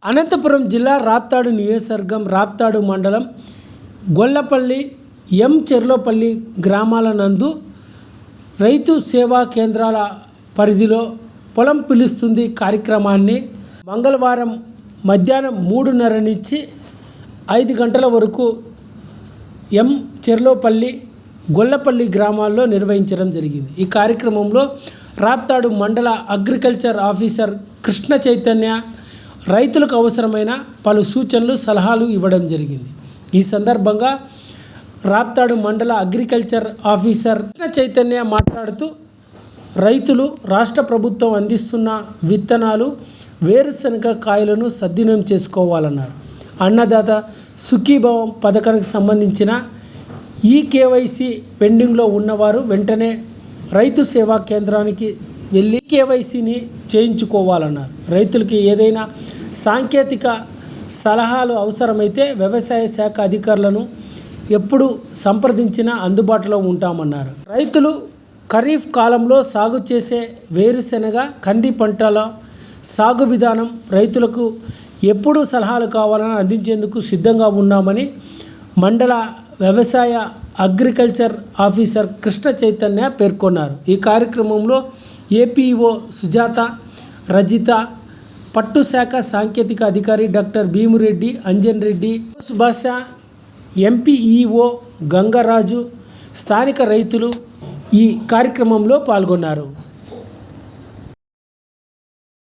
అనంతపురం జిల్లా రాప్తాడు నియోజకవర్గం రాప్తాడు మండలం గొల్లపల్లి చెర్లోపల్లి గ్రామాల నందు రైతు సేవా కేంద్రాల పరిధిలో పొలం పిలుస్తుంది కార్యక్రమాన్ని మంగళవారం మధ్యాహ్నం 3:30 నుంచి 5 గంటల వరకు చెర్లోపల్లి గొల్లపల్లి గ్రామాల్లో నిర్వహించడం జరిగింది. ఈ కార్యక్రమంలో రాప్తాడు మండల అగ్రికల్చర్ ఆఫీసర్ కృష్ణ చైతన్య రైతులకు అవసరమైన పలు సూచనలు సలహాలు ఇవ్వడం జరిగింది. ఈ సందర్భంగా రాప్తాడు మండల అగ్రికల్చర్ ఆఫీసర్ కృష్ణ చైతన్య మాట్లాడుతూ రైతులు రాష్ట్ర ప్రభుత్వం అందిస్తున్న విత్తనాలు వేరుశనగ కాయలను సద్వినియోగం చేసుకోవాలన్నారు. అన్నదాత సుఖీభవం పథకానికి సంబంధించిన కేవైసీ పెండింగ్లో ఉన్నవారు వెంటనే రైతు సేవా కేంద్రానికి వెళ్ళి కేవైసీని చేయించుకోవాలన్నారు. రైతులకి ఏదైనా సాంకేతిక సలహాలు అవసరమైతే వ్యవసాయ శాఖ అధికారులను ఎప్పుడు సంప్రదించినా అందుబాటులో ఉంటామన్నారు. రైతులు ఖరీఫ్ కాలంలో సాగు చేసే వేరుశెనగ కంది పంటల సాగు విధానం రైతులకు ఎప్పుడు సలహాలు కావాలని అందించేందుకు సిద్ధంగా ఉన్నామని మండల వ్యవసాయ అగ్రికల్చర్ ఆఫీసర్ కృష్ణ చైతన్య పేర్కొన్నారు. ఈ కార్యక్రమంలో ఏపీఓ సుజాత, రజిత, పట్టు శాఖ సాంకేతిక అధికారి డాక్టర్ భీమురెడ్డి, అంజన్ రెడ్డి, సుభాష, ఎంపీఈఓ గంగరాజు, స్థానిక రైతులు ఈ కార్యక్రమంలో పాల్గొన్నారు.